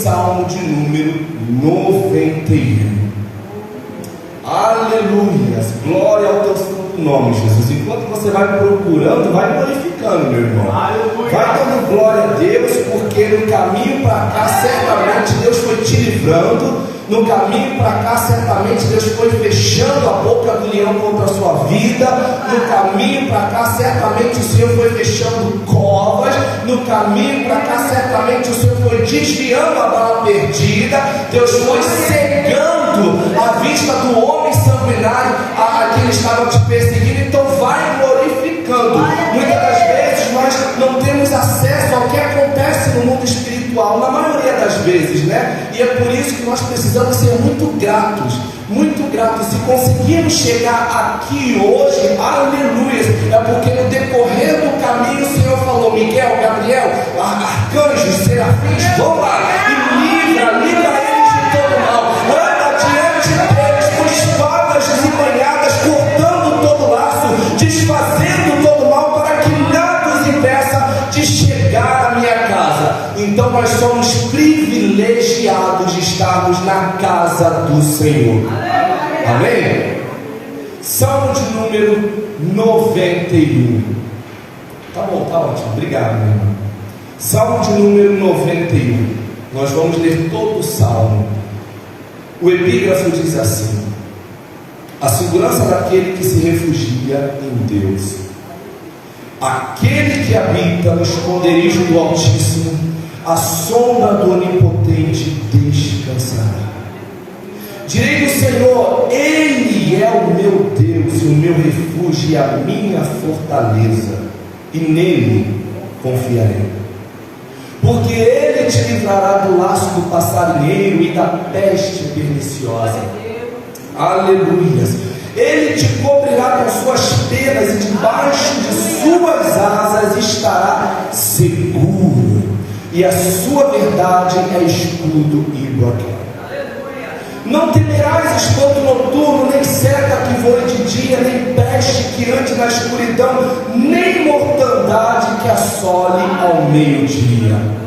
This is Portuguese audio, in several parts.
Salmo de número 91. Aleluia, glória ao teu santo nome, Jesus. Enquanto você vai procurando, vai glorificando, meu irmão. Aleluia. Vai dando glória a Deus, porque no caminho para cá, certamente Deus foi te livrando. No caminho para cá, certamente Deus foi fechando a boca do leão contra a sua vida. No caminho para cá, certamente o Senhor foi fechando covas. No caminho para cá, certamente o Senhor foi desviando a bala perdida. Deus foi cegando a vista do homem sanguinário a que ele estava te perseguindo. Então vai glorificando. Muitas das vezes nós não temos acesso ao que acontece no mundo espiritual, na maioria das vezes, né? E é por isso que nós precisamos ser muito gratos. Muito grato. Se conseguirmos chegar aqui hoje, aleluia, é porque no decorrer do caminho o Senhor falou: Miguel, Gabriel, arcanjos, serafins, vão lá e livra eles de todo mal. Anda diante deles com espadas desembanhadas, cortando todo laço, desfazendo todo mal, para que nada os impeça de chegar à minha casa. Então nós somos privilegiados de estarmos na casa do Senhor. Amém? Salmo de número 91. Tá bom, tá ótimo, obrigado, meu irmão. Salmo de número 91. Nós vamos ler todo o salmo. O epígrafo diz assim: a segurança daquele que se refugia em Deus. Aquele que habita no esconderijo do Altíssimo, a sombra do Onipotente descansará. Direi do Senhor: Ele é o meu Deus, o meu refúgio e a minha fortaleza, e nele confiarei. Porque Ele te livrará do laço do passarinheiro e da peste perniciosa. Aleluia. Ele te cobrirá com suas penas e debaixo de suas asas estará seguro. E a sua verdade é escudo e bloqueio. Não temerás espanto noturno, nem seta que voe de dia, nem peste que ande na escuridão, nem mortandade que assole ao meio-dia.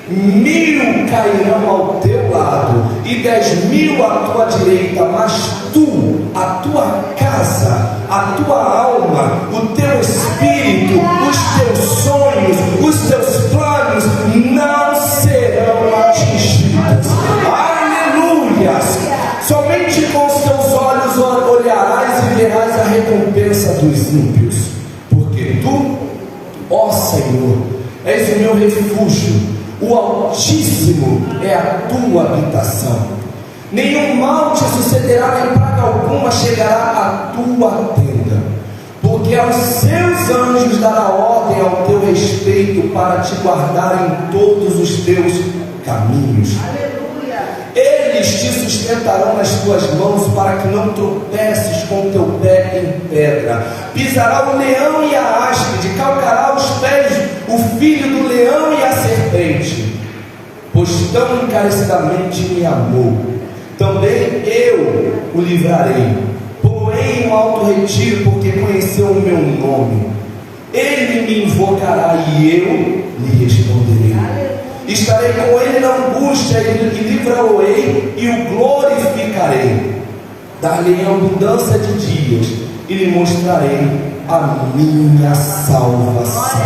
1000 cairão ao teu lado e 10.000 à tua direita, mas tu, a tua casa, a tua alma, o teu espírito, os teus sonhos, os teus planos não serão atingidos. Aleluia! Somente com os teus olhos olharás e verás a recompensa dos ímpios, porque tu, ó Senhor, és o meu refúgio. O Altíssimo é a tua habitação. Nenhum mal te sucederá, nem praga alguma chegará à tua tenda, porque aos seus anjos dará ordem ao teu respeito para te guardar em todos os teus caminhos. Aleluia. Eles te sustentarão nas tuas mãos, para que não tropeces com o teu pé em pedra. Pisará o leão e a áspide, calcará os pés o filho do leão e a serpente. Pois tão encarecidamente me amou, também eu o livrarei. Porém um alto retiro, porque conheceu o meu nome. Ele me invocará e eu lhe responderei. Estarei com ele na angústia e livrá-lo-ei e o glorificarei. Dar-lhe abundância de dias e lhe mostrarei a minha salvação.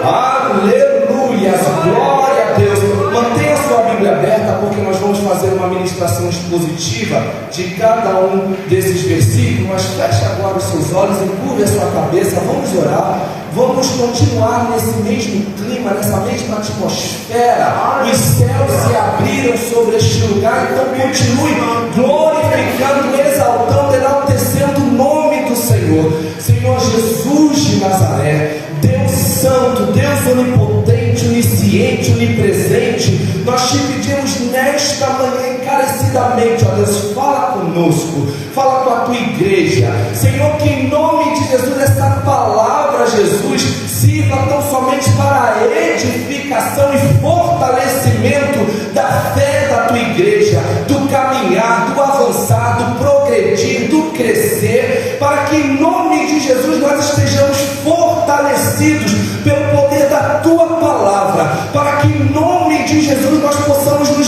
Aleluia, glória a Deus. Mantenha a sua Bíblia aberta, porque nós vamos fazer uma ministração expositiva de cada um desses versículos. Mas feche agora os seus olhos e curve a sua cabeça. Vamos orar. Vamos continuar nesse mesmo clima, nessa mesma atmosfera. Os céus se abriram sobre este lugar. Então continue glorificando, exaltando, enaltecendo o nome do Senhor. Senhor Jesus de Nazaré, Deus Santo, Deus Onipotente, Onisciente, Onipresente, nós te pedimos nesta manhã encarecidamente, ó Deus, fala conosco, fala com a tua igreja, Senhor, que em nome de Jesus essa palavra, Jesus, sirva tão somente para a edificação e fortalecimento da fé da tua igreja, do caminhar, do avançar, do progredir, do crescer, para que em nome de Jesus nós estejamos fortalecidos pelo poder da tua palavra, para que em nome de Jesus nós possamos nos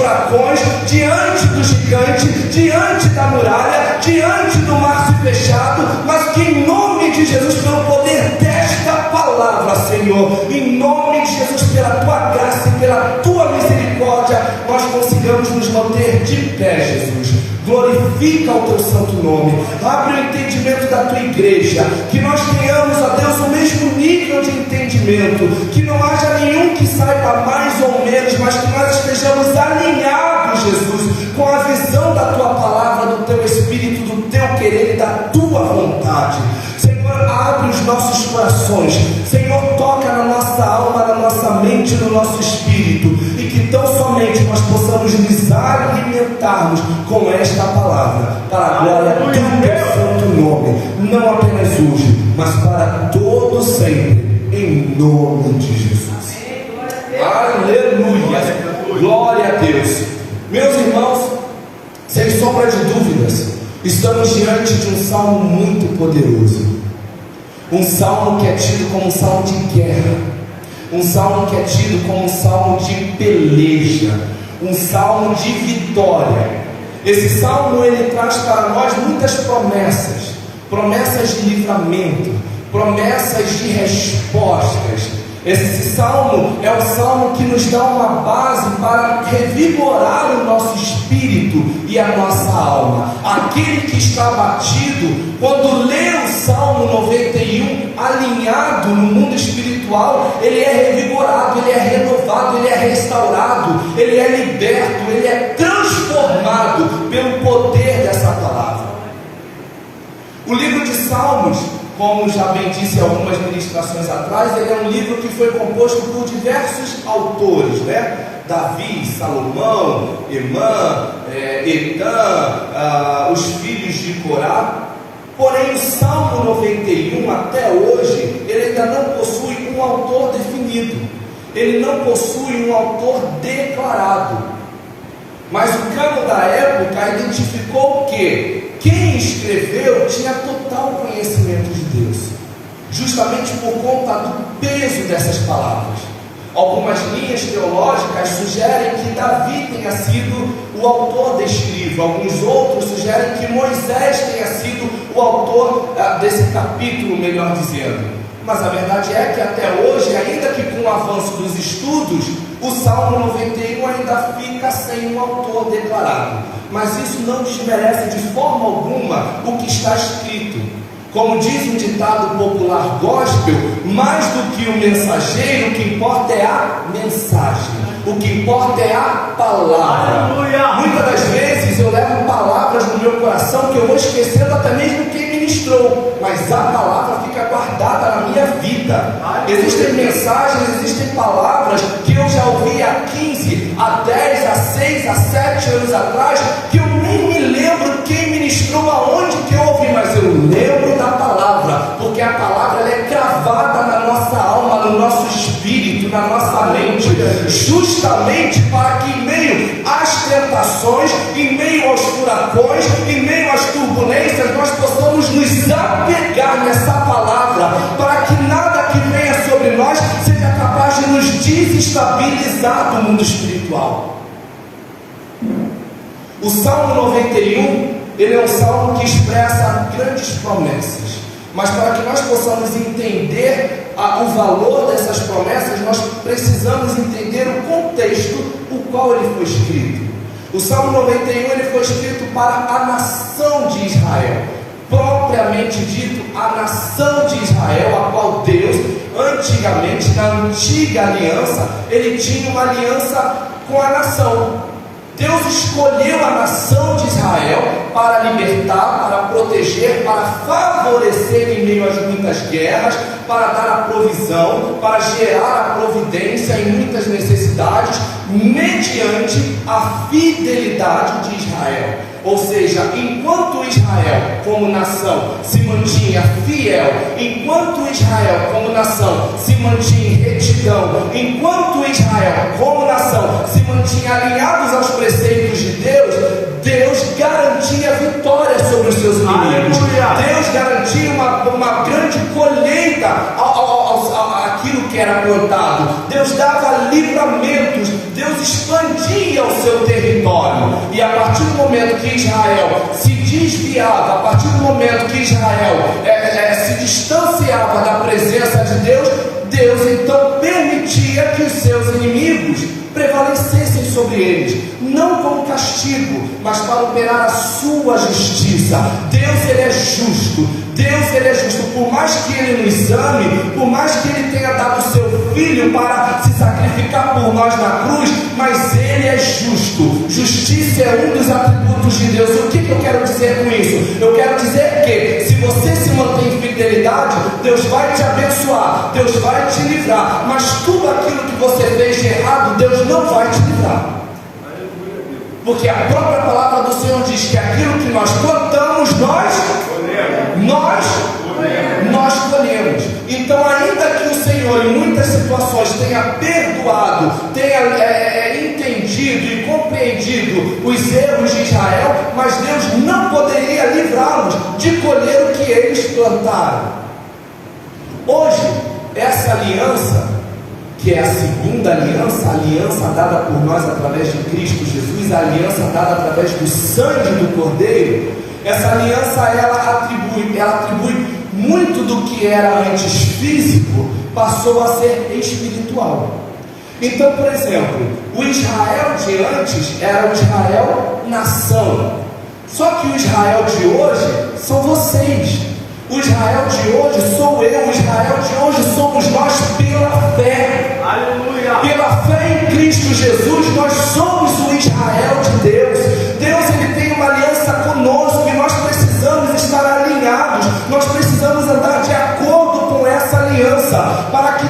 furacões, diante do gigante, diante da muralha, diante do mar se fechado, mas que em nome de Jesus, pelo poder desta palavra, Senhor, em nome de Jesus, pela tua graça e pela tua misericórdia, nós consigamos nos manter de pé, Jesus. Glorifica o teu santo nome, abre o entendimento da tua igreja, que nós tenhamos, ó Deus, o mesmo nível de entendimento, que não haja nenhum que saiba mais ou menos, mas que nós estejamos alinhados, Jesus, com a visão da tua palavra, do teu Espírito, do teu querer e da tua vontade. Senhor, abre os nossos corações, Senhor, toca na nossa alma, na nossa mente, no nosso espírito, e que tão somente nós possamos nos alimentarmos com esta palavra, para a glória do teu santo nome, não apenas hoje, mas para todo sempre, em nome de Jesus. Aleluia, glória a Deus. Meus irmãos, sem sombra de dúvidas, estamos diante de um salmo muito poderoso, um salmo que é tido como um salmo de guerra, um salmo que é tido como um salmo de peleja, um salmo de vitória. Esse salmo ele traz para nós muitas promessas, promessas de livramento, promessas de respostas. Esse salmo é o salmo que nos dá uma base para revigorar o nosso espírito e a nossa alma. Aquele que está abatido, quando lê o Salmo 91 alinhado no mundo espiritual, ele é revigorado, ele é renovado, ele é restaurado, ele é liberto, ele é transformado pelo poder dessa palavra. O livro de Salmos, como já bem disse algumas ministrações atrás, ele é um livro que foi composto por diversos autores, né? Davi, Salomão, Emã, Etã, os filhos de Corá. Porém, o Salmo 91 até hoje, ele ainda não possui um autor definido, ele não possui um autor declarado. Mas o cânon da época identificou que quem escreveu tinha total conhecimento de Deus, justamente por conta do peso dessas palavras. Algumas linhas teológicas sugerem que Davi tenha sido o autor deste livro, alguns outros sugerem que Moisés tenha sido o autor desse capítulo, melhor dizendo. Mas a verdade é que até hoje, ainda que com o avanço dos estudos, o Salmo 91 ainda fica sem um autor declarado. Mas isso não desmerece de forma alguma o que está escrito. Como diz um ditado popular gospel, mais do que o mensageiro, o que importa é a mensagem, o que importa é a palavra. Aleluia. Muitas das vezes eu levo palavras no meu coração que eu vou esquecendo até mesmo quem ministrou, mas a palavra fica guardada na minha vida. Existem mensagens, existem palavras que eu já ouvi há 15, há 10, há 6, há 7 anos atrás, que eu nem me lembro quem ministrou, aonde que eu ouvi, mas eu lembro da palavra, porque a palavra ela é cravada na nossa alma, no nosso espírito, na nossa mente, justamente para que em meio às tentações, em meio aos furacões, em meio às turbulências, nós possamos nos apegar nessa palavra, para que nada que venha sobre nós seja capaz de nos desestabilizar do mundo espiritual. O Salmo 91, ele é um salmo que expressa grandes promessas, mas para que nós possamos entender o valor dessas promessas, nós precisamos entender o contexto o qual ele foi escrito. O Salmo 91 ele foi escrito para a nação de Israel, propriamente dito, a nação de Israel, a qual Deus, antigamente, na antiga aliança, ele tinha uma aliança com a nação. Deus escolheu a nação de Israel para libertar, para proteger, para favorecer em meio às muitas guerras, para dar a provisão, para gerar a providência em muitas necessidades, mediante a fidelidade de Israel. Ou seja, enquanto Israel como nação se mantinha fiel, enquanto Israel como nação se mantinha em retidão, enquanto Israel como nação se mantinha alinhados aos preceitos de Deus, Deus garantia vitória sobre os seus inimigos. Aleluia. Deus garantia uma grande colheita àquilo que era plantado, Deus dava livramentos, Deus expandia o seu território. E a partir do momento que Israel se desviava, a partir do momento que Israel se distanciava da presença de Deus, Deus então permitia que os seus inimigos prevalecessem sobre eles, não como castigo, mas para operar a sua justiça. Deus, ele é justo. Deus, ele é justo. Por mais que ele nos ame, por mais que ele tenha dado o seu filho para se sacrificar por nós na cruz, mas ele é justo. Justiça é um dos atributos de Deus. O que eu quero dizer com isso? Eu quero dizer que se você se mantém em fidelidade, Deus vai te abençoar, Deus vai te livrar, mas tudo aquilo que você fez de errado, Deus não vai te livrar. Porque a própria palavra do Senhor diz que aquilo que nós plantamos, nós colhemos. Então, ainda que o Senhor em muitas situações tenha perdoado, tenha entendido e compreendido os erros de Israel, mas Deus não poderia livrá-los de colher o que eles plantaram. Hoje, essa aliança, que é a segunda aliança, a aliança dada por nós através de Cristo Jesus, a aliança dada através do sangue do Cordeiro, essa aliança ela atribui muito do que era antes físico, passou a ser espiritual. Então, por exemplo, o Israel de antes era o Israel nação, só que o Israel de hoje são vocês. O Israel de hoje sou eu, o Israel de hoje somos nós pela fé. Aleluia. Pela fé em Cristo Jesus, nós somos o Israel de Deus. Deus, ele tem uma aliança conosco e nós precisamos estar alinhados, nós precisamos andar de acordo com essa aliança, para que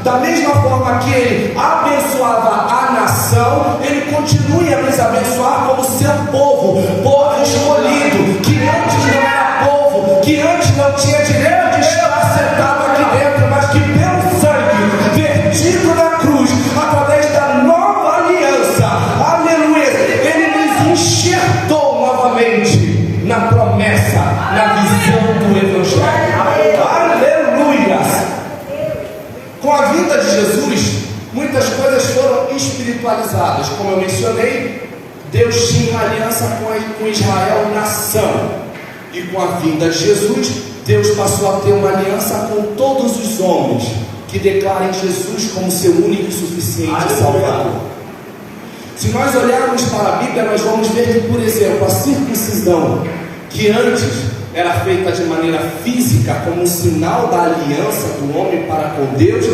da mesma forma que ele abençoava a nação, ele continue a nos abençoar como seu povo escolhido, que antes não era povo, que antes não tinha direito de estar sentado aqui dentro, mas que pelo sangue vertido na cruz, através da nova aliança, aleluia, ele nos enxertou novamente na promessa, na visão do Evangelho. Aleluia! Com a vinda de Jesus, muitas coisas foram espiritualizadas. Como eu mencionei, Deus tinha uma aliança com Israel, nação. E com a vinda de Jesus, Deus passou a ter uma aliança com todos os homens que declarem Jesus como seu único e suficiente Salvador. Se nós olharmos para a Bíblia, nós vamos ver que, por exemplo, a circuncisão, que antes era feita de maneira física, como um sinal da aliança do homem para com Deus,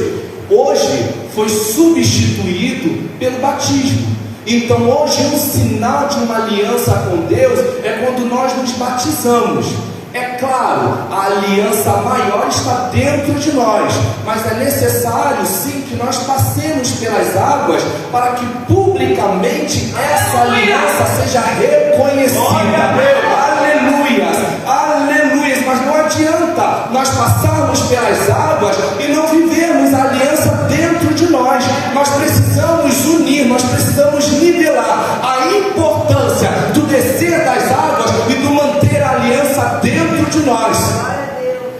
hoje foi substituído pelo batismo. Então hoje um sinal de uma aliança com Deus é quando nós nos batizamos. É claro, a aliança maior está dentro de nós, mas é necessário sim que nós passemos pelas águas para que publicamente essa aliança seja reconhecida. Aleluia, aleluia. Mas não adianta nós passarmos pelas águas e não vivermos a aliança dentro de nós. Nós precisamos unir, nós precisamos nivelar a importância do descer das águas e do manter a aliança dentro de nós.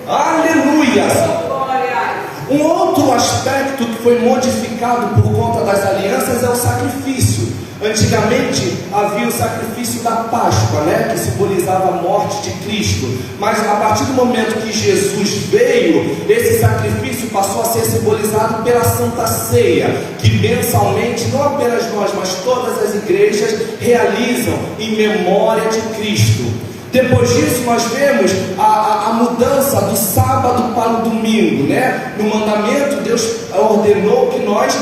Aleluia. Um outro aspecto que foi modificado por conta das alianças é o sacrifício. Antigamente havia o sacrifício da Páscoa, que simbolizava a morte de Cristo. Mas a partir do momento que Jesus veio, esse sacrifício passou a ser simbolizado pela Santa Ceia, que mensalmente, não apenas nós, mas todas as igrejas realizam em memória de Cristo. Depois disso nós vemos a mudança do sábado para o domingo, No mandamento Deus ordenou que nós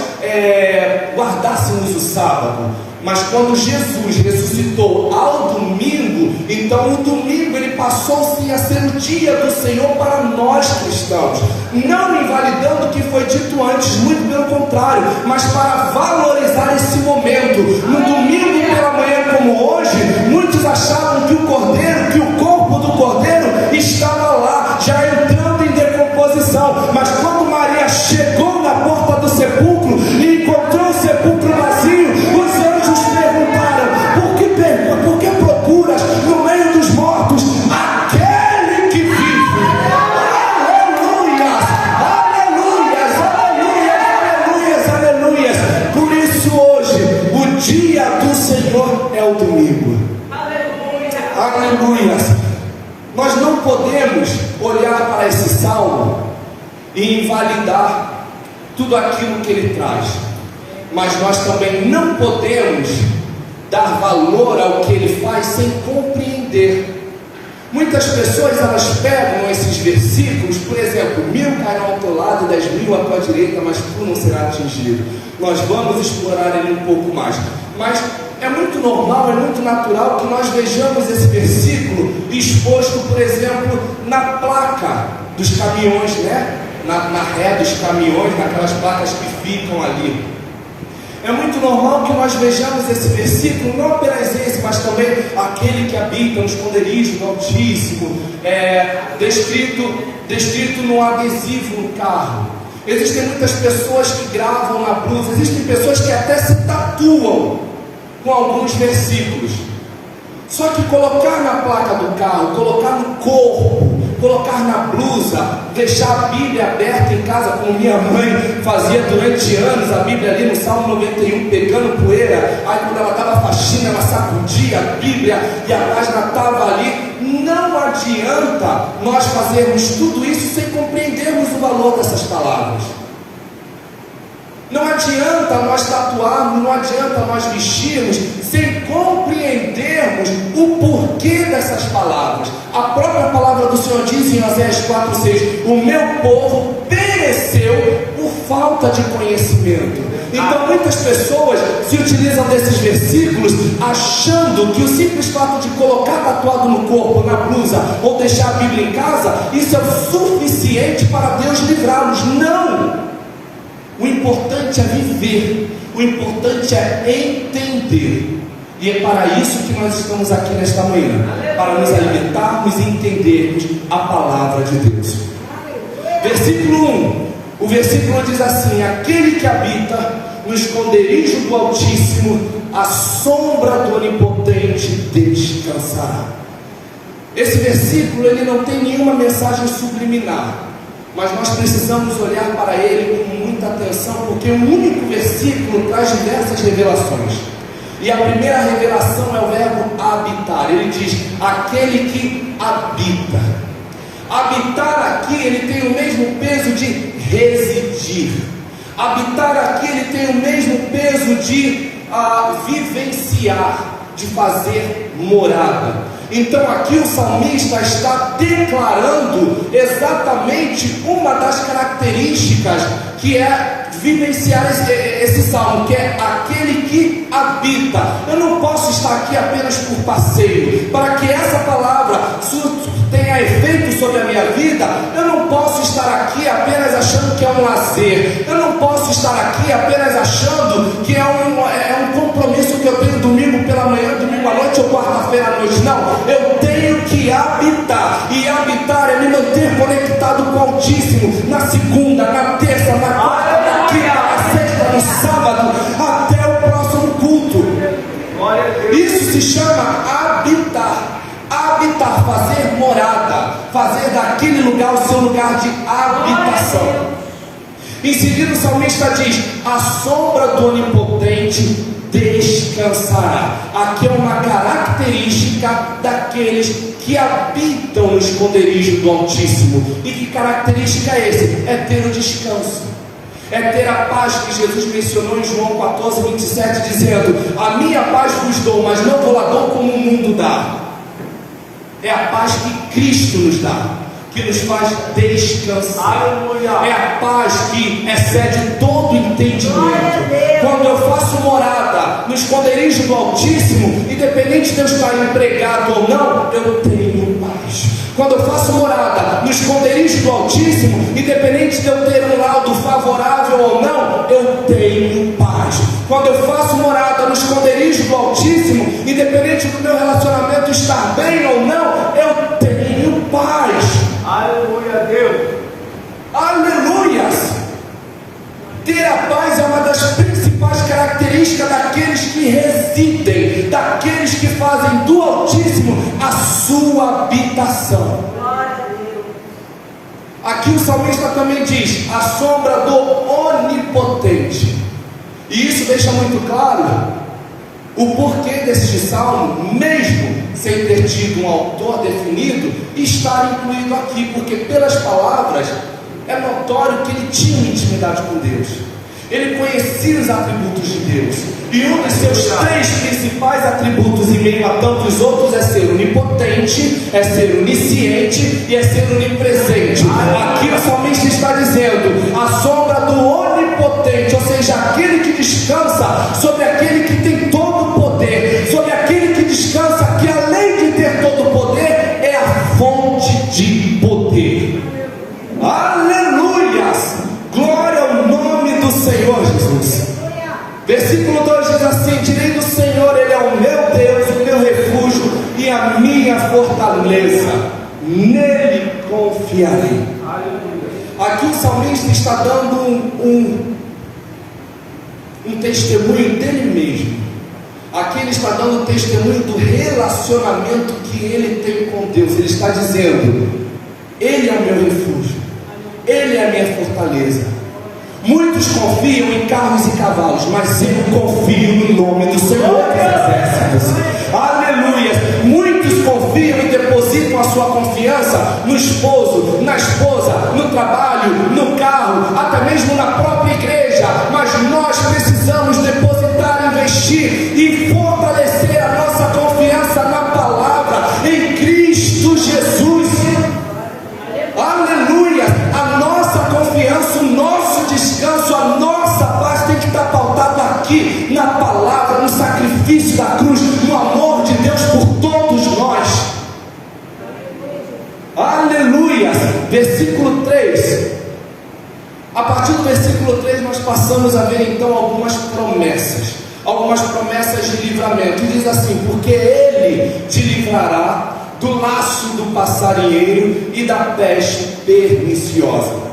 guardássemos o sábado. Mas quando Jesus ressuscitou ao domingo, então o domingo ele passou-se a ser o dia do Senhor para nós cristãos, não invalidando o que foi dito antes, muito pelo contrário, mas para valorizar esse momento. No domingo pela manhã como hoje, muitos achavam que o corpo do cordeiro estava lá, já entrando em decomposição, mas quando Maria chegou na porta do sepulcro e encontrou o sepulcro vazio, os anjos perguntaram: por que procuras no meio dos mortos aquele que vive? Aleluia, aleluia, aleluia. Nós não podemos olhar para esse salmo e invalidar tudo aquilo que ele traz, mas nós também não podemos dar valor ao que ele faz sem compreender. Muitas pessoas, elas pegam esses versículos, por exemplo, 1000 cairão ao teu lado e 10.000 à tua direita, mas tu não serás atingido. Nós vamos explorar ele um pouco mais, mas é muito normal, é muito natural que nós vejamos esse versículo exposto, por exemplo, na placa dos caminhões, né? Na ré dos caminhões, naquelas placas que ficam ali. É muito normal que nós vejamos esse versículo, não apenas esse, mas também aquele que habita no esconderijo do Altíssimo, descrito no adesivo no carro. Existem muitas pessoas que gravam na blusa, existem pessoas que até se tatuam com alguns versículos. Só que colocar na placa do carro, colocar no corpo, colocar na blusa, deixar a Bíblia aberta em casa, como minha mãe fazia durante anos, a Bíblia ali no Salmo 91, pegando poeira, aí quando ela estava faxina, ela sacudia a Bíblia e a página estava ali. Não adianta nós fazermos tudo isso sem compreendermos o valor dessas palavras. Não adianta nós tatuarmos, não adianta nós vestirmos sem compreendermos o porquê dessas palavras. A própria palavra do Senhor diz em Oséias 4:6: o meu povo pereceu por falta de conhecimento. Então muitas pessoas se utilizam desses versículos achando que o simples fato de colocar tatuado no corpo, na blusa, ou deixar a Bíblia em casa, isso é o suficiente para Deus livrá-los. Não! O importante é viver, o importante é entender. E é para isso que nós estamos aqui nesta manhã, para nos alimentarmos e entendermos a palavra de Deus. Versículo 1, o versículo diz assim: aquele que habita no esconderijo do Altíssimo, a sombra do Onipotente descansará. Esse versículo ele não tem nenhuma mensagem subliminar, mas nós precisamos olhar para ele com muita atenção, porque o único versículo traz diversas revelações. E a primeira revelação é o verbo habitar. Ele diz: aquele que habita. Habitar aqui, ele tem o mesmo peso de residir. Habitar aqui, ele tem o mesmo peso de vivenciar, de fazer morada. Então aqui o salmista está declarando exatamente uma das características que é vivenciar esse salmo, que é aquele que habita. Eu não posso estar aqui apenas por passeio. Para que essa palavra tenha efeito sobre a minha vida, eu não posso estar aqui apenas achando que é um lazer. Eu não posso estar aqui apenas achando que é um compromisso que eu tenho domingo pela manhã, domingo à noite ou quarta-feira à noite. Não, eu tenho que habitar. E habitar é me manter conectado com o Altíssimo na segunda, na terça, na quarta, na quinta, na sexta, no sábado, até o próximo culto. Isso se chama habitar. Habitar, fazer morada, fazer daquele lugar o seu lugar de habitação. Em seguida o salmista diz: a sombra do Onipotente descansará. Aqui é uma característica daqueles que habitam no esconderijo do Altíssimo. E que característica é esse? É ter o descanso, é ter a paz que Jesus mencionou em João 14:27, dizendo: a minha paz vos dou, mas não vou lá dou como o mundo dá. É a paz que Cristo nos dá, que nos faz descansar. Aleluia. É a paz que excede todo entendimento. Quando eu faço morada no esconderijo do Altíssimo, independente de eu estar empregado ou não, eu tenho paz. Quando eu faço morada no esconderijo do Altíssimo, independente de eu ter um laudo favorável ou não, eu tenho paz. Quando eu faço morada no esconderijo do Altíssimo, independente do meu relacionamento estar bem ou não, eu tenho paz. Aleluia, Deus. Aleluias. Ter a paz é uma das principais características daqueles que residem, daqueles que fazem do Altíssimo a sua habitação. Aqui o salmista também diz: a sombra do Onipotente. E isso deixa muito claro O porquê deste salmo, mesmo sem ter tido um autor definido, está incluído aqui, porque pelas palavras é notório que ele tinha intimidade com Deus. Ele conhecia os atributos de Deus, e um dos seus 3 principais atributos em meio a tantos outros é ser onipotente, é ser onisciente e é ser onipresente. Aqui o salmista está dizendo a sombra do onipotente, ou seja, aquele que descansa sobre aquele que tem todo o poder, sobre aquele que descansa que além de ter todo o poder é a fonte de poder. Aleluias! Glória ao nome do Senhor Jesus. Versículo 2 diz assim: direi do Senhor, Ele é o meu Deus, o meu refúgio e a minha fortaleza, nele confiarei. Aqui o salmista está dando um testemunho dele mesmo. Aqui ele está dando testemunho do relacionamento que ele tem com Deus. Ele está dizendo: Ele é o meu refúgio, Ele é a minha fortaleza. Muitos confiam em carros e cavalos, mas eu confio no nome do Senhor dos Exércitos. Aleluia! Muitos confiam e depositam a sua confiança no esposo, na esposa, no trabalho, no carro, até mesmo na própria igreja. Mas nós precisamos depositar, investir e fortalecer a nossa confiança na palavra, em Cristo Jesus. Aleluia! A nossa confiança, o nosso descanso, a nossa paz tem que estar pautada aqui na palavra, no sacrifício da cruz, no amor de Deus por todos nós. Aleluia! Versículo 3. A partir do versículo 3 nós passamos a ver então algumas promessas de livramento. E diz assim: porque Ele te livrará do laço do passarinheiro e da peste perniciosa.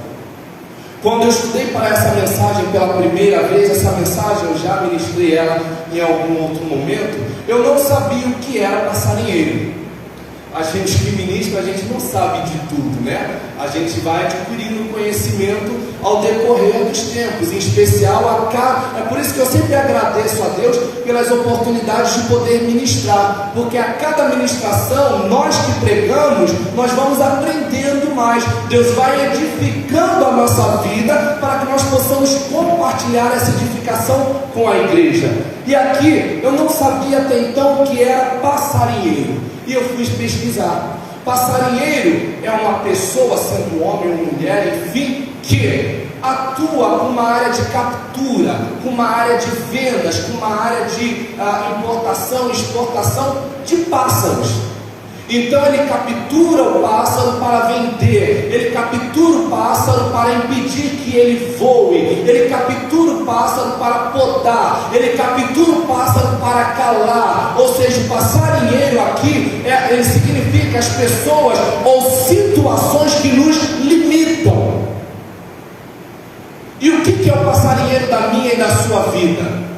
Quando eu estudei para essa mensagem pela primeira vez, essa mensagem eu já ministrei ela em algum outro momento, eu não sabia o que era passarinheiro. A gente que ministra, a gente não sabe de tudo, né? A gente vai adquirindo conhecimento ao decorrer dos tempos, em especial é por isso que eu sempre agradeço a Deus pelas oportunidades de poder ministrar, porque a cada ministração, nós que pregamos, nós vamos aprendendo mais. Deus vai edificando a nossa vida para que nós possamos compartilhar essa edificação com a igreja. E aqui, eu não sabia até então o que era passarinheiro, e eu fui pesquisar. Passarinheiro é uma pessoa, sendo homem ou mulher, enfim, que atua com uma área de captura, com uma área de vendas, com uma área de importação e exportação de pássaros. Então ele captura o pássaro para vender, ele captura o pássaro para impedir que ele voe, ele captura o pássaro para podar, ele captura o pássaro para calar. Ou seja, o passarinheiro aqui ele significa as pessoas ou situações que nos limitam. E o que é o passarinheiro da minha e da sua vida?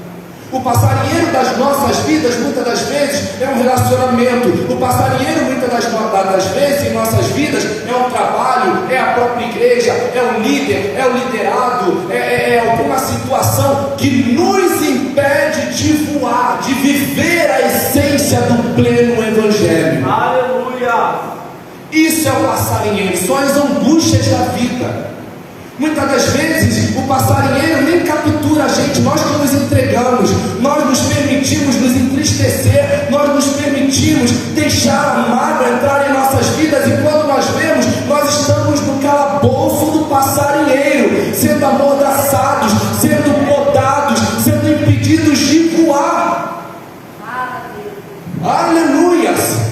O passarinheiro das nossas vidas, muitas das vezes, é um relacionamento. O passarinheiro, muitas das vezes, em nossas vidas, é um trabalho, é a própria igreja, é um líder, é o liderado, é alguma situação que nos impede de voar, de viver a essência do pleno evangelho. Aleluia! Isso é o passarinheiro, são as angústias da vida. Muitas das vezes o passarinheiro nem captura a gente, nós que nos entregamos, nós nos permitimos nos entristecer, nós nos permitimos deixar a mágoa entrar em nossas vidas, e quando nós vemos, nós estamos no calabouço do passarinheiro, sendo amordaçados, sendo podados, sendo impedidos de voar. Aleluias!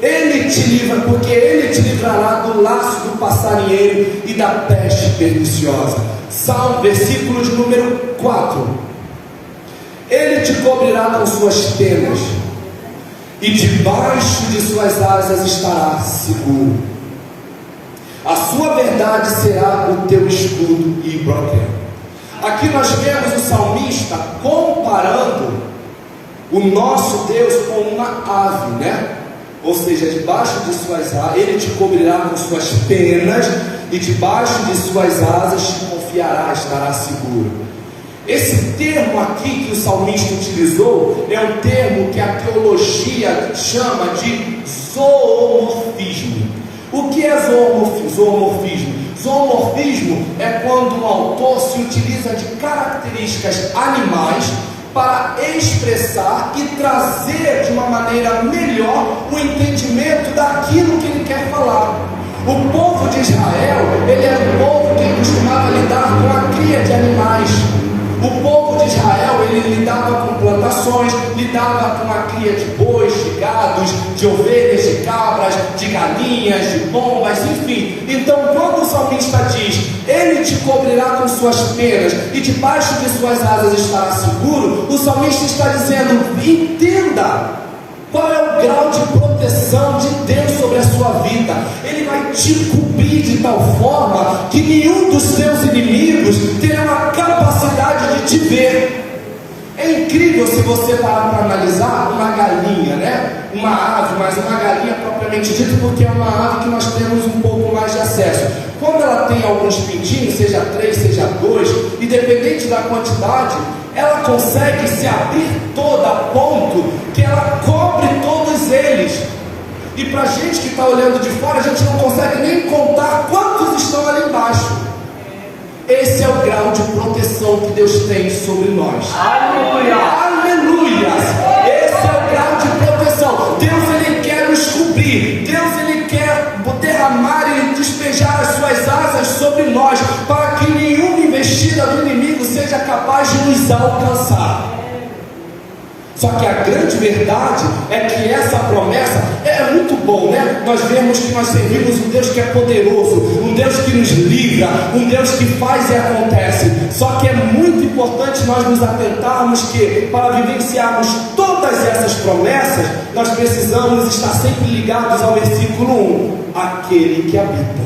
Ele te livra, porque Ele te livrará do laço do passarinheiro e da peste perniciosa. Salmo, versículos número 4. Ele te cobrirá com suas penas, e debaixo de suas asas estará seguro. A sua verdade será o teu escudo e broquel. Aqui nós vemos o salmista comparando o nosso Deus com uma ave, né? Ou seja, debaixo de suas asas, Ele te cobrirá com suas penas, e debaixo de suas asas te confiará, estará seguro. Esse termo aqui que o salmista utilizou é um termo que a teologia chama de zoomorfismo. O que é zoomorfismo? Zoomorfismo é quando um autor se utiliza de características animais para expressar e trazer de uma maneira melhor o entendimento daquilo que ele quer falar. O povo de Israel, ele era um povo que costumava lidar com a cria de animais. O povo de Israel, ele lidava com plantações, lidava com a cria de bois, de gados, de ovelhas, de cabras, de galinhas, de pombas, enfim. Então, quando o salmista diz, ele te cobrirá com suas penas e debaixo de suas asas estará seguro, o salmista está dizendo, entenda qual é o grau de proteção de Deus sobre a sua vida. Ele vai te cobrir de tal forma que nenhum dos seus inimigos terá a capacidade de te ver. É incrível se você parar para analisar uma galinha, né? Uma ave, mas uma galinha propriamente dita, porque é uma ave que nós temos um pouco mais de acesso. Quando ela tem alguns pintinhos, seja 3, seja 2, independente da quantidade, ela consegue se abrir toda a ponto que ela cobre todos eles. E para a gente que está olhando de fora, a gente não consegue nem contar quantos estão ali embaixo. Esse é o grau de proteção que Deus tem sobre nós. Aleluia! Aleluia! Esse é o grau de proteção. Deus, ele quer nos cobrir. Deus, ele quer derramar e despejar as suas asas sobre nós, para que nenhuma investida do inimigo seja capaz de nos alcançar. Só que a grande verdade é que essa promessa é muito bom, né? Nós vemos que nós servimos um Deus que é poderoso, um Deus que nos livra, um Deus que faz e acontece. Só que é muito importante nós nos atentarmos que, para vivenciarmos todas essas promessas, nós precisamos estar sempre ligados ao versículo 1, aquele que habita.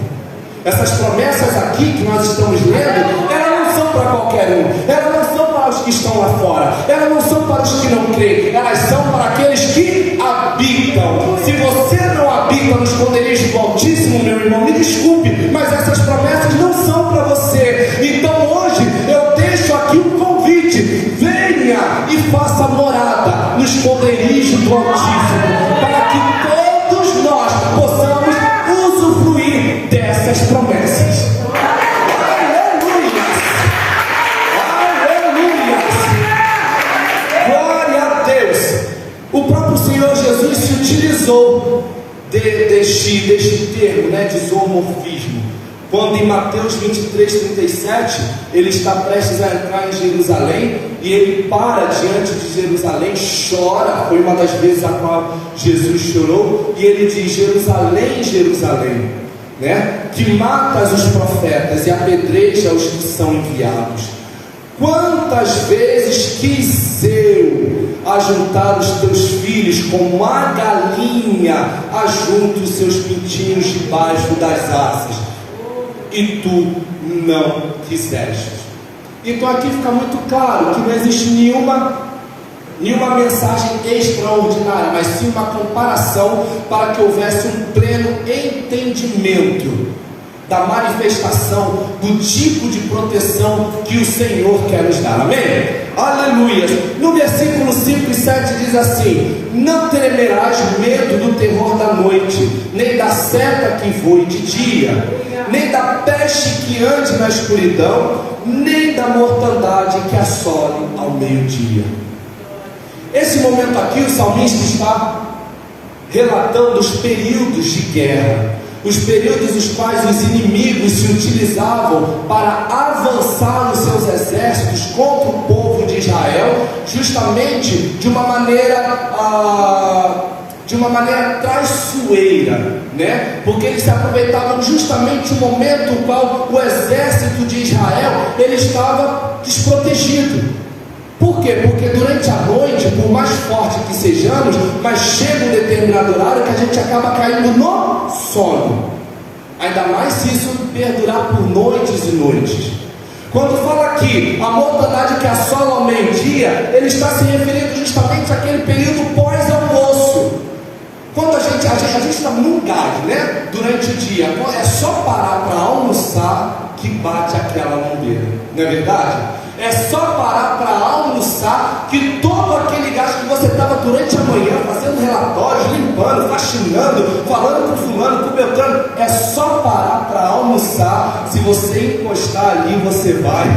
Essas promessas aqui que nós estamos lendo, elas não são para qualquer um, elas não são para os que estão lá fora, elas não são para os que não creem, elas são para aqueles que habitam. Se você não habita no esconderijo do Altíssimo, meu irmão, me desculpe, mas essas promessas não são para você. Então hoje eu deixo aqui um convite: venha e faça morada no esconderijo do Altíssimo, para que todos nós possamos usufruir dessas promessas. Aleluia! Aleluia! Glória a Deus! O próprio Senhor Jesus se utilizou deste termo, né, de zoomorfismo, quando em Mateus 23:37 ele está prestes a entrar em Jerusalém e ele para diante de Jerusalém, chora. Foi uma das vezes a qual Jesus chorou, e ele diz: Jerusalém, Jerusalém, né, que matas os profetas e apedreja os que são enviados. Quantas vezes quis eu ajuntar os teus filhos como a galinha ajunta os seus pintinhos debaixo das asas, e tu não quiseste. Então aqui fica muito claro que não existe nenhuma mensagem extraordinária, mas sim uma comparação para que houvesse um pleno entendimento da manifestação, do tipo de proteção que o Senhor quer nos dar. Amém? Aleluia! No versículo 5 e 7 diz assim: não temerás medo do terror da noite, nem da seta que voe de dia, nem da peste que ande na escuridão, nem da mortandade que assole ao meio-dia. Esse momento aqui, o salmista está relatando os períodos de guerra, os períodos nos quais os inimigos se utilizavam para avançar os seus exércitos contra o povo de Israel, justamente de uma maneira traiçoeira, né? Porque eles se aproveitavam justamente o momento no qual o exército de Israel ele estava desprotegido. Por quê? Porque durante a noite, por mais forte que sejamos, mas chega um determinado horário que a gente acaba caindo no sono. Ainda mais se isso perdurar por noites e noites. Quando fala aqui a mortandade que assola ao meio-dia, ele está se referindo justamente àquele período pós-almoço. Quando a gente está num gás, né? Durante o dia, é só parar para almoçar que bate aquela lambeira, não é verdade? É só parar para almoçar que todo aquele gasto que você estava durante a manhã fazendo relatórios, limpando, faxinando, falando com fulano, com Beltrano, é só parar para almoçar. Se você encostar ali, você vai.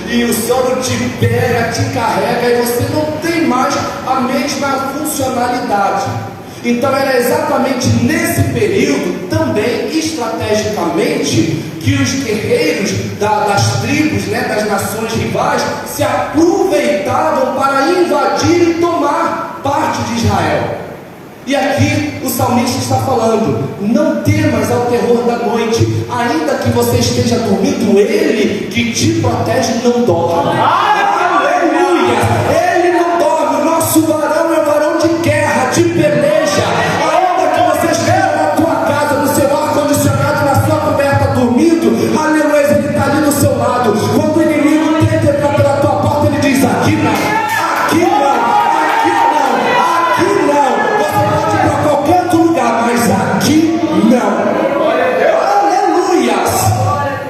E o sono te pega, te carrega e você não tem mais a mesma funcionalidade. Então era exatamente nesse período, também estrategicamente, que os guerreiros das tribos, das nações rivais, se aproveitavam para invadir e tomar parte de Israel. E aqui o salmista está falando: não temas ao terror da noite, ainda que você esteja dormindo, Ele que te protege não dorme. Aleluia! Ele não dorme. O nosso varão é um varão de guerra, de peleja. Ainda que você esteja na tua casa, no seu ar-condicionado, na sua coberta, dormindo, aleluia, Ele está ali do seu lado. Quando o inimigo tenta entrar pela tua porta, Ele diz: aqui não, aqui não, aqui não, aqui não. Você pode ir para qualquer outro lugar, mas aqui não. Aleluias!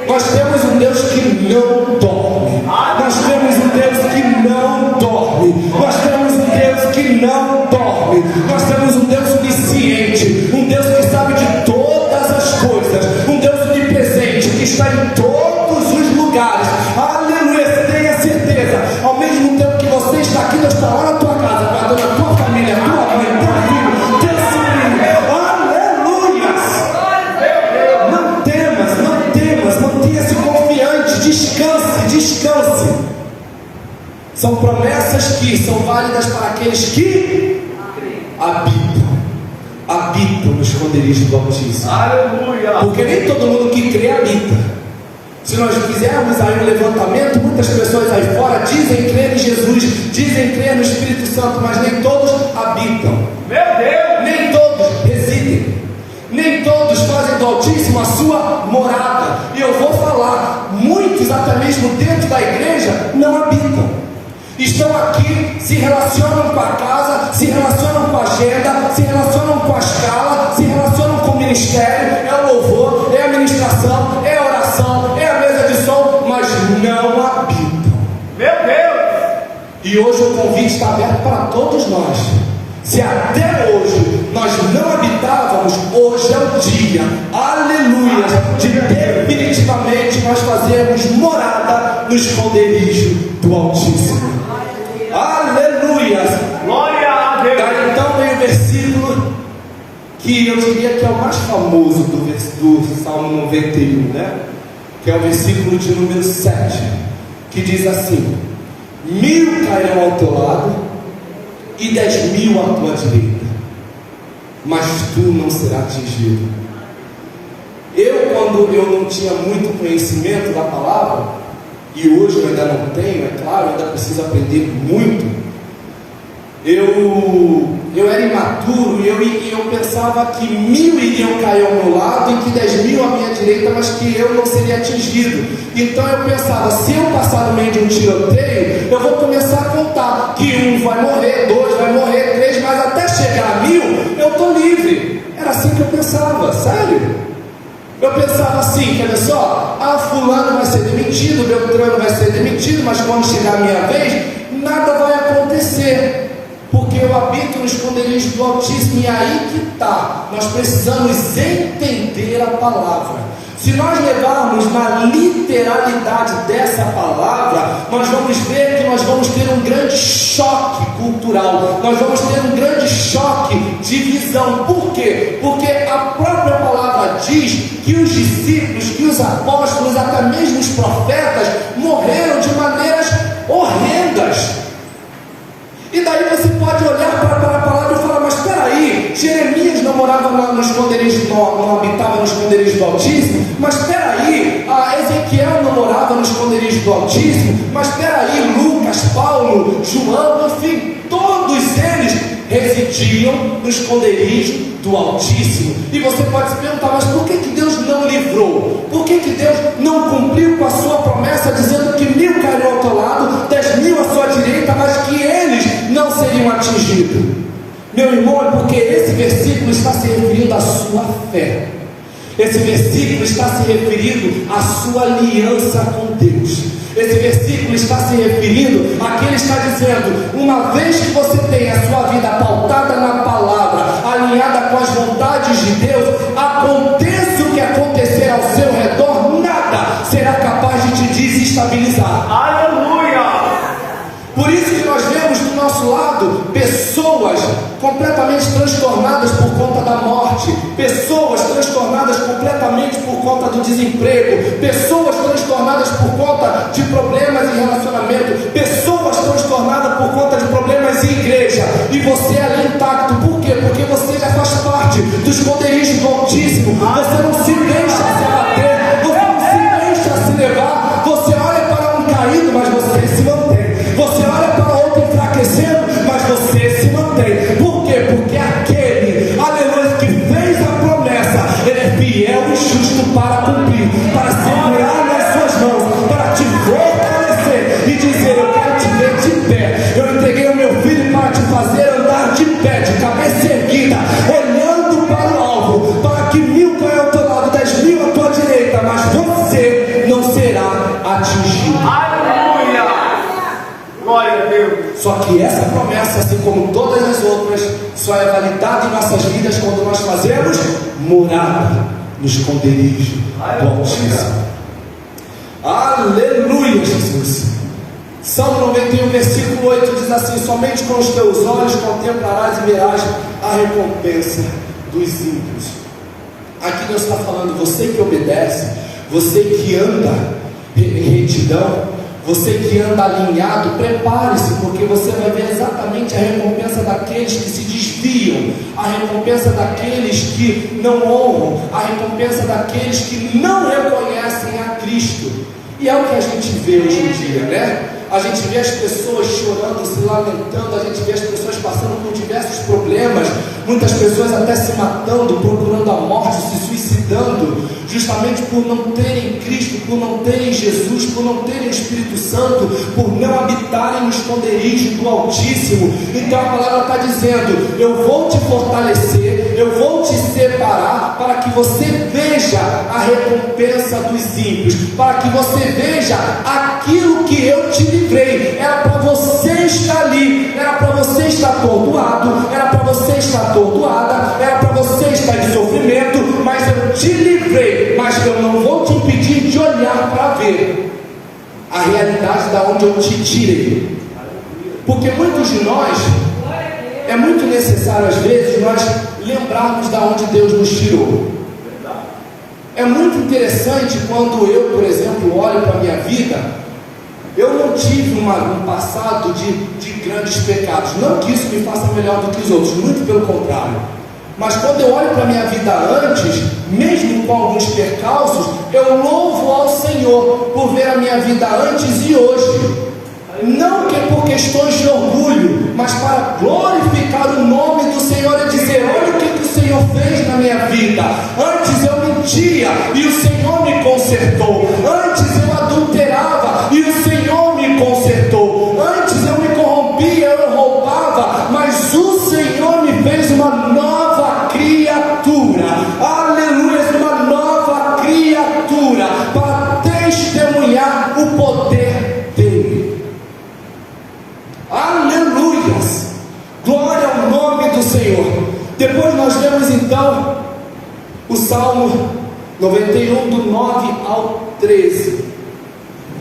Nós temos um Deus que não dorme. Nós temos um Deus que não dorme. Nós temos um Deus que não dorme. Nós temos um Deus onisciente, um Deus que sabe de todas as coisas, um Deus onipresente que está em todos os lugares. Aleluia, tenha certeza. Ao mesmo tempo que você está aqui, Deus está lá na tua casa, guardando a tua família, a tua mãe, teu filho, teu sobrinho. Aleluia! Não temas, não temas, mantenha-se confiante, descanse. São promessas que são válidas para aqueles que habitam no esconderijo do Altíssimo. Aleluia! Porque nem todo mundo que crê habita. Se nós fizermos aí um levantamento, muitas pessoas aí fora dizem crer em Jesus, dizem crer no Espírito Santo, mas nem todos habitam. Meu Deus! Nem todos residem. Nem todos fazem do Altíssimo a sua morada. E eu vou falar, muitos até mesmo dentro da igreja não habitam. Estão aqui, se relacionam com a casa, se relacionam com a agenda, se relacionam com a escala, se relacionam com o ministério, é o louvor, é a ministração, é a oração, é a mesa de som, mas não habitam. Meu Deus! E hoje o convite está aberto para todos nós. Se até hoje nós não habitávamos, hoje é o dia, aleluia, de definitivamente nós fazermos morada no esconderijo do Altíssimo. Aleluia! Glória a Deus! Então vem o versículo que eu diria que é o mais famoso do Salmo 91, que é o versículo de número 7, que diz assim: 1000 cairão ao teu lado e 10.000 à tua direita, mas tu não serás atingido. Quando eu não tinha muito conhecimento da palavra, e hoje eu ainda não tenho, é claro, eu ainda preciso aprender muito. Eu era imaturo e eu pensava que 1000 iriam cair ao meu lado e que 10.000 à minha direita, mas que eu não seria atingido. Então eu pensava, se eu passar no meio de um tiroteio, eu vou começar a contar que 1 vai morrer, 2 vai morrer, 3, mas até chegar a 1000 eu estou livre. Era assim que eu pensava, sério. Eu pensava assim, quer ver só? Fulano vai ser demitido, Beltrano vai ser demitido, mas quando chegar a minha vez, nada vai acontecer. Porque eu habito no esconderijo do Altíssimo. E aí que está, nós precisamos entender a palavra. Se nós levarmos na literalidade dessa palavra, nós vamos ver que nós vamos ter um grande choque cultural, nós vamos ter um grande choque de visão. Por quê? Porque a própria palavra diz que os discípulos, que os apóstolos, até mesmo os profetas, morreram de maneiras horrendas. E daí você pode olhar para a palavra e falar: mas espera aí, Jeremias não morava no esconderijo, não habitava no esconderijo do Altíssimo, mas espera aí, Ezequiel não morava no esconderijo do Altíssimo, mas espera aí, Lucas, Paulo, João, enfim, todos eles residiam no esconderijo do Altíssimo. E você pode se perguntar: mas por que Deus não livrou? Por que Deus não cumpriu com a sua promessa, dizendo que 1000 cairão ao teu lado, 10.000 à sua direita, mas que eles não seriam atingidos? Meu irmão, é porque esse versículo está se referindo à sua fé. Esse versículo está se referindo à sua aliança com Deus. Esse versículo está se referindo a que ele está dizendo: uma vez que você tem a sua vida pautada na palavra, alinhada com as vontades de Deus, aconteça o que acontecer ao seu redor, nada será capaz de te desestabilizar. Aleluia! Por isso que nós vemos do nosso lado pessoas completamente transtornadas por conta da morte, pessoas transtornadas completamente por conta do desemprego, pessoas transtornadas por conta de problemas em relacionamento, pessoas transtornadas por conta de problemas em igreja, e você é ali intacto. Por quê? Porque você já faz parte do esconderijo do Altíssimo. Você não se deixa se abater, você não se deixa se levar. Você olha para um caído, mas você se mantém. Você olha para outro enfraquecendo, mas você se mantém. Por quê? Porque aquele, aleluia, que fez a promessa, ele é fiel e justo para cumprir, para segurar nas suas mãos, para te fortalecer e dizer: eu quero te ver de pé. Eu entreguei o meu filho para te fazer andar de pé, de cabeça erguida, olhando para o alvo, para que 1000 caia ao teu lado, 10.000 à tua direita, mas você não será atingido. Aleluia! Glória a Deus! Só que essa promessa, assim como todas as outras, só é validada em nossas vidas quando nós fazemos morada no esconderijo do Altíssimo. Aleluia, Jesus! Salmo 91, versículo 8 diz assim: somente com os teus olhos contemplarás e verás a recompensa dos ímpios. Aqui Deus está falando: você que obedece, você que anda em retidão, você que anda alinhado, prepare-se, porque você vai ver exatamente a recompensa daqueles que se desviam, a recompensa daqueles que não honram, a recompensa daqueles que não reconhecem a Cristo. E é o que a gente vê hoje em dia, né? A gente vê as pessoas chorando, se lamentando, a gente vê as pessoas passando por diversos problemas, muitas pessoas até se matando, procurando a morte, se suicidando, justamente por não terem Cristo, por não terem Jesus, por não terem o Espírito Santo, por não habitarem no esconderijo do Altíssimo. Então a palavra está dizendo: eu vou te fortalecer, eu vou te separar, para que você veja a recompensa dos ímpios, para que você veja aquilo que eu te livrei. Era para você estar ali, era para você estar atordoado, era para você estar atordoada, era para você estar em sofrimento, mas eu te livrei. Mas eu não vou te impedir de olhar para ver a realidade da onde eu te tirei. Porque muitos de nós, é muito necessário às vezes nós lembrarmos da onde Deus nos tirou. É muito interessante quando eu, por exemplo, olho para a minha vida. Eu não tive um passado de grandes pecados. Não que isso me faça melhor do que os outros, muito pelo contrário. Mas quando eu olho para a minha vida antes, mesmo com alguns percalços, eu louvo ao Senhor por ver a minha vida antes e hoje. Não que por questões de orgulho, mas para glorificar o nome do Senhor e dizer: olha o que o Senhor fez na minha vida. Antes eu mentia e o Senhor me consertou. Antes eu adulterava e o Senhor me consertou. Antes eu me corrompia, eu roubava, mas o Senhor me fez uma nova criatura. Aleluia, uma nova criatura, para testemunhar o poder dele. Aleluias, glória ao nome do Senhor. Depois nós vemos então o Salmo 91, do 9 ao 13,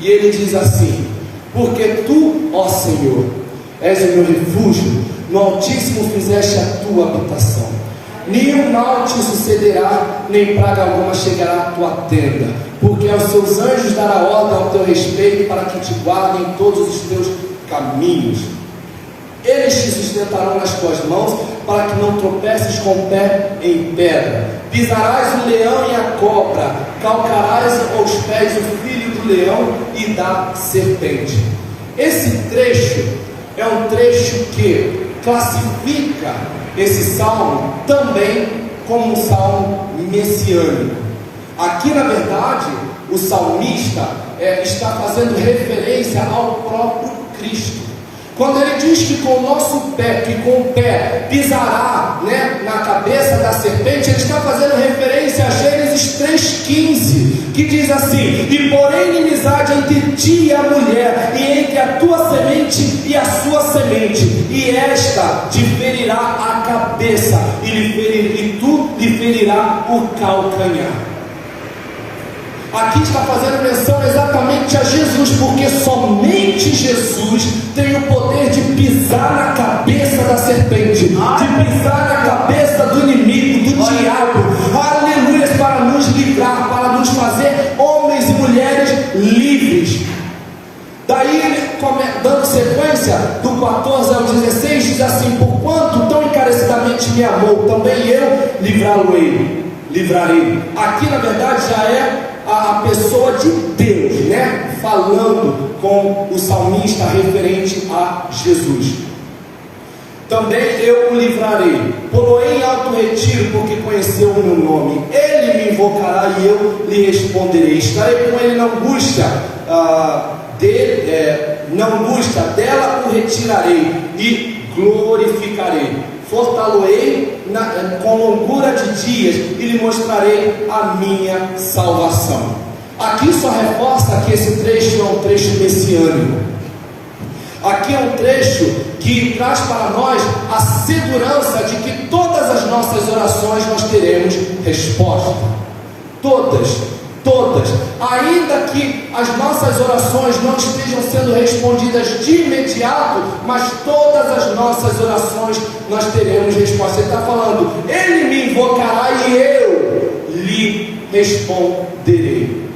e ele diz assim: porque tu, ó Senhor, és o meu refúgio, no Altíssimo fizeste a tua habitação. Nenhum mal te sucederá, nem praga alguma chegará à tua tenda, porque aos seus anjos dará ordem ao teu respeito, para que te guardem em todos os teus caminhos. Eles te sustentarão nas tuas mãos, para que não tropeces com o pé em pedra. Pisarás o leão e a cobra, calcarás aos pés o filho do leão e da serpente. Esse trecho é um trecho que classifica esse salmo também como um salmo messiânico. Aqui, na verdade, o salmista está fazendo referência ao próprio Cristo. Quando ele diz que com o nosso pé, que com o pé pisará, né, na cabeça da serpente, ele está fazendo referência a Gênesis 3,15, que diz assim: e porém inimizade entre ti e a mulher, e entre a tua semente e a sua semente, e esta te ferirá a cabeça, e tu lhe ferirá o calcanhar. Aqui está fazendo menção exatamente a Jesus, porque somente Jesus tem o poder de pisar na cabeça da serpente, de pisar na cabeça do inimigo, do diabo, aleluia, para nos livrar, para nos fazer homens e mulheres livres. Daí, dando sequência, do 14 ao 16, diz assim: porquanto tão encarecidamente me amou, também eu livrarei. Aqui na verdade já é a pessoa de Deus, né? Falando com o salmista referente a Jesus. Também eu o livrarei, pô-lo-ei em alto retiro, porque conheceu o meu nome. Ele me invocará e eu lhe responderei. Estarei com ele na angústia, na angústia dela o retirarei e glorificarei. Fortá-lo-ei com longura de dias e lhe mostrarei a minha salvação. Aqui só reforça que esse trecho é um trecho messiânico. Aqui é um trecho que traz para nós a segurança de que todas as nossas orações nós teremos resposta. Todas, ainda que as nossas orações não estejam sendo respondidas de imediato, mas todas as nossas orações nós teremos resposta. Ele está falando: ele me invocará e eu lhe responderei.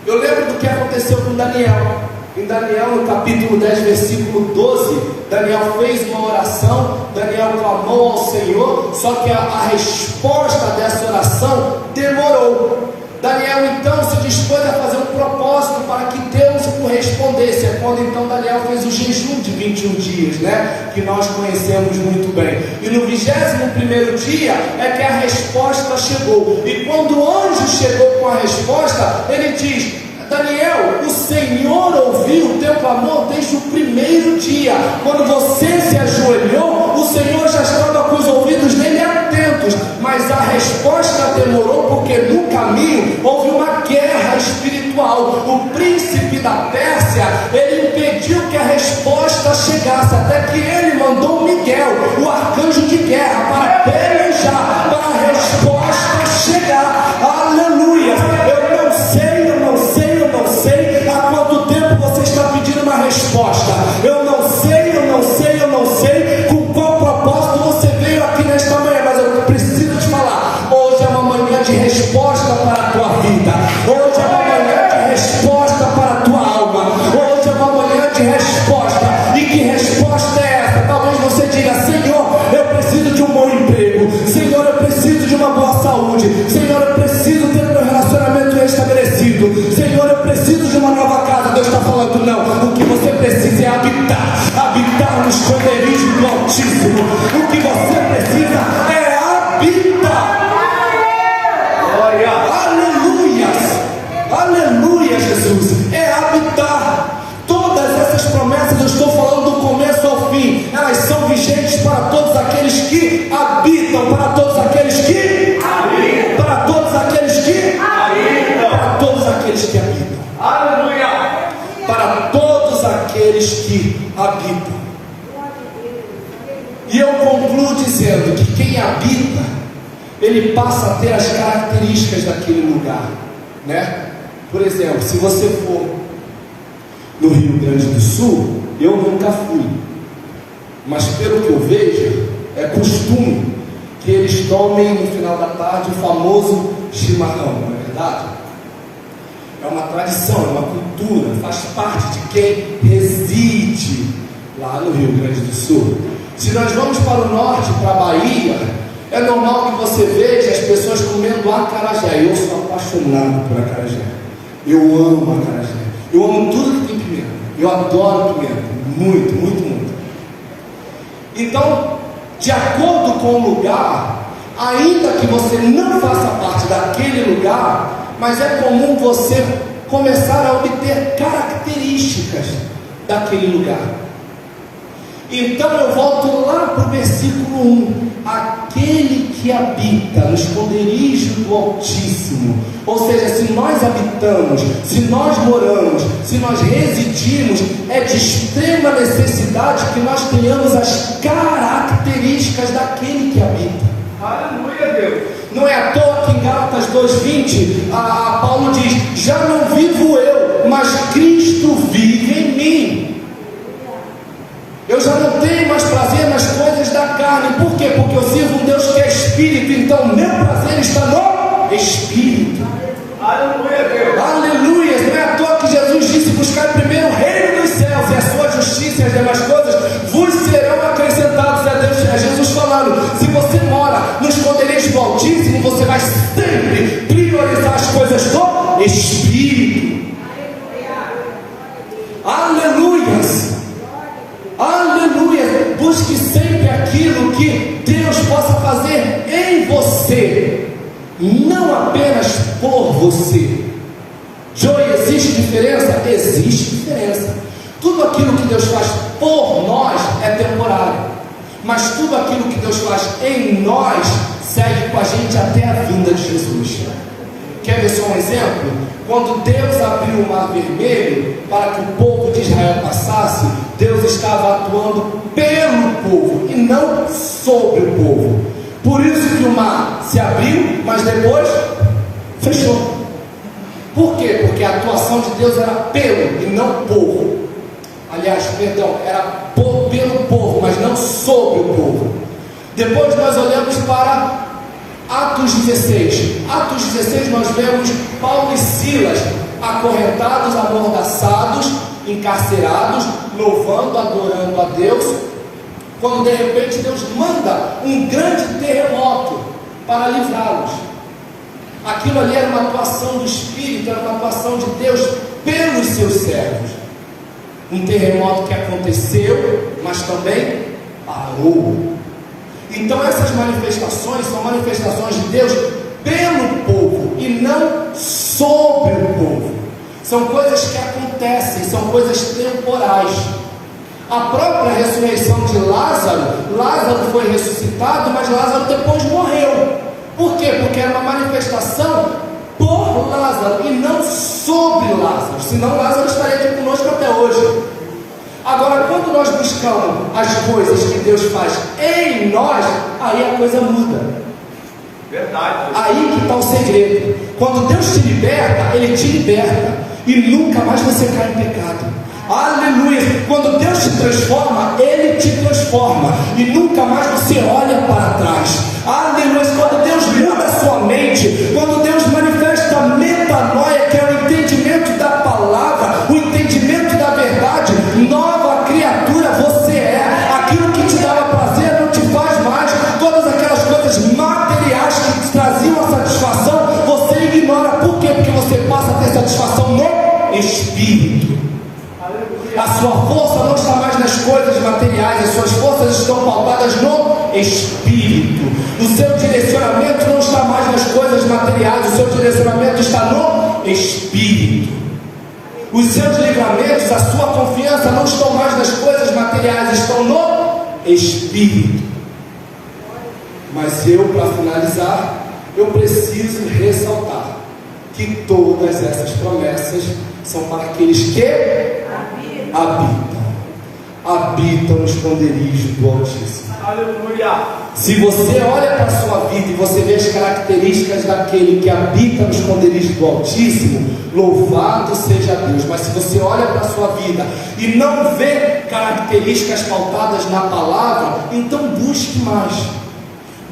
Eu lembro do que aconteceu com Daniel. Em Daniel, no capítulo 10, versículo 12, Daniel fez uma oração, Daniel clamou ao Senhor, só que a resposta dessa oração demorou. Daniel então se dispôs a fazer um propósito para que Deus o respondesse. É quando então Daniel fez o jejum de 21 dias, né? Que nós conhecemos muito bem. E no 21º dia é que a resposta chegou. E quando o anjo chegou com a resposta, ele diz: Daniel, o Senhor ouviu o teu clamor desde o primeiro dia. Quando você se ajoelhou, o Senhor já estava com os ouvidos dele atentos, mas a resposta demorou porque no caminho houve uma guerra espiritual. O príncipe da Pérsia, ele impediu que a resposta chegasse, até que ele mandou Miguel, o arcanjo de guerra, para pelejar, para a resposta chegar. Aleluia! Eu não sei há quanto tempo você está pedindo uma resposta. Eu não sei com qual propósito você veio aqui nesta manhã, mas eu preciso te falar: hoje é uma manhã de resposta para a tua vida, hoje é uma manhã de resposta para a tua alma, hoje é uma manhã de resposta. E que resposta é essa? Talvez você diga: Senhor, eu preciso de um bom emprego, Senhor, eu preciso de uma boa saúde, Senhor, eu preciso ter meu relacionamento restabelecido, Senhor, eu preciso de uma nova casa. Deus está falando: não, o que você precisa é habitar no esconderijo do Altíssimo. O que você precisa é habitar. Aleluia, Jesus, é habitar. Todas essas promessas, eu estou falando do começo ao fim, elas são vigentes para todos aqueles que habitam, para todos aqueles que habitam, para todos aqueles que habitam, para todos aqueles que habitam. Aleluia! Para todos aqueles que habitam. E eu concluo dizendo que quem habita, ele passa a ter as características daquele lugar, né? Por exemplo, se você for no Rio Grande do Sul, eu nunca fui, mas pelo que eu vejo, é costume que eles tomem no final da tarde o famoso chimarrão, não é verdade? É uma tradição, é uma cultura, faz parte de quem reside lá no Rio Grande do Sul. Se nós vamos para o norte, para a Bahia, é normal que você veja as pessoas comendo acarajé. Eu sou apaixonado por acarajé, eu amo acarajé, eu amo tudo que tem pimenta, eu adoro pimenta, muito. Então, de acordo com o lugar, ainda que você não faça parte daquele lugar, mas é comum você começar a obter características daquele lugar. Então eu volto lá para o versículo 1: aquele que habita no esconderijo do Altíssimo. Ou seja, se nós habitamos, se nós moramos, se nós residimos, é de extrema necessidade que nós tenhamos as características daquele que habita. Aleluia, Deus. Não é à toa que em Gálatas 2:20 Paulo diz: já não vivo eu, mas Cristo vive em mim. Eu já não tenho mais prazer nas coisas da carne. Por quê? Porque eu sirvo um Deus que é Espírito. Então meu prazer está no Espírito. Aleluia, Deus. Aleluia. Não é à toa que Jesus disse: buscar primeiro o reino dos céus e a sua justiça e as demais coisas vos serão acrescentadas. É Jesus falando: se você mora no esconderijo do Altíssimo, você vai sempre priorizar as coisas do Espírito. Aleluias. Aleluia. Busque sempre aquilo que Deus possa fazer em você, não apenas por você. Joey, existe diferença? Existe diferença. Tudo aquilo que Deus faz por nós é temporário, mas tudo aquilo que Deus faz em nós segue com a gente até a vinda de Jesus. Quer ver só um exemplo? Quando Deus abriu o mar vermelho para que o povo de Israel passasse, Deus estava atuando pelo povo e não sobre o povo. Por isso que o mar se abriu, mas depois fechou. Por quê? Porque a atuação de Deus era pelo e não por. Aliás, perdão, era pelo povo, mas não sobre o povo. Depois nós olhamos para Atos 16. Atos 16 nós vemos Paulo e Silas acorrentados, amordaçados, encarcerados, louvando, adorando a Deus, quando de repente Deus manda um grande terremoto para livrá-los. Aquilo ali era uma atuação do Espírito, era uma atuação de Deus pelos seus servos. Um terremoto que aconteceu, mas também parou. Então essas manifestações são manifestações de Deus pelo povo e não sobre o povo. São coisas que acontecem, são coisas temporais. A própria ressurreição de Lázaro foi ressuscitado, mas Lázaro depois morreu. Por quê? Porque era uma manifestação por Lázaro e não sobre Lázaro, senão Lázaro estaria aqui conosco até hoje. Agora, quando nós buscamos as coisas que Deus faz em nós, aí a coisa muda. Verdade. Aí que está o segredo. Quando Deus te liberta, Ele te liberta e nunca mais você cai em pecado. Aleluia. Quando Deus te transforma, Ele te transforma e nunca mais você olha para trás. Aleluia. Quando Deus muda a sua mente, quando Deus manifesta a metanoia, que é o entendimento da palavra, o entendimento da verdade, nova criatura você é. Aquilo que te dava prazer não te faz mais. Todas aquelas coisas materiais que te traziam a satisfação, você ignora. Por quê? Porque você passa a ter satisfação no Espírito. A sua força não está mais nas coisas materiais, as suas forças estão pautadas no Espírito. O seu direcionamento não está mais nas coisas materiais, o seu direcionamento está no Espírito. Os seus livramentos, a sua confiança não estão mais nas coisas materiais, estão no Espírito. Mas eu, para finalizar, eu preciso ressaltar que todas essas promessas são para aqueles que habitam no esconderijo do Altíssimo. Aleluia. Se você olha para a sua vida e você vê as características daquele que habita no esconderijo do Altíssimo, louvado seja Deus. Mas se você olha para a sua vida e não vê características pautadas na palavra, então busque mais.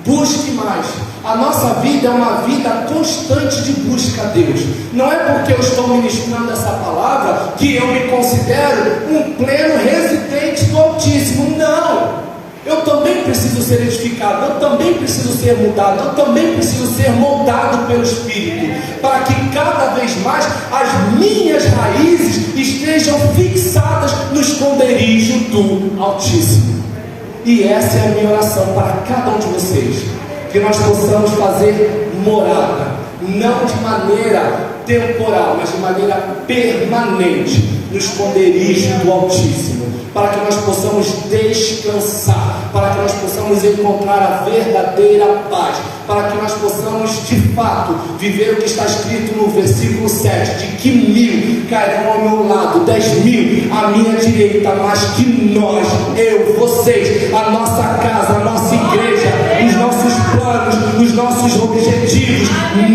Busque mais. A nossa vida é uma vida constante de busca a Deus. Não é porque eu estou ministrando essa palavra que eu me considero um pleno residente do Altíssimo. Não. Eu também preciso ser edificado, eu também preciso ser mudado, eu também preciso ser moldado pelo Espírito, para que cada vez mais as minhas raízes estejam fixadas no esconderijo do Altíssimo. E essa é a minha oração para cada um de vocês, que nós possamos fazer morada, não de maneira temporal, mas de maneira permanente no esconderijo do Altíssimo, para que nós possamos descansar, para que nós possamos encontrar a verdadeira paz, para que nós possamos de fato viver o que está escrito no versículo 7, de que 1000 cairão ao meu lado, 10.000 à minha direita, mas que nós, eu, vocês, a nossa casa, a nossa igreja, os nossos planos, os nossos objetivos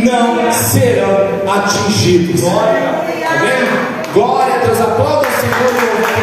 não serão atingidos. Amém? Glória a Deus, aplauda o Senhor.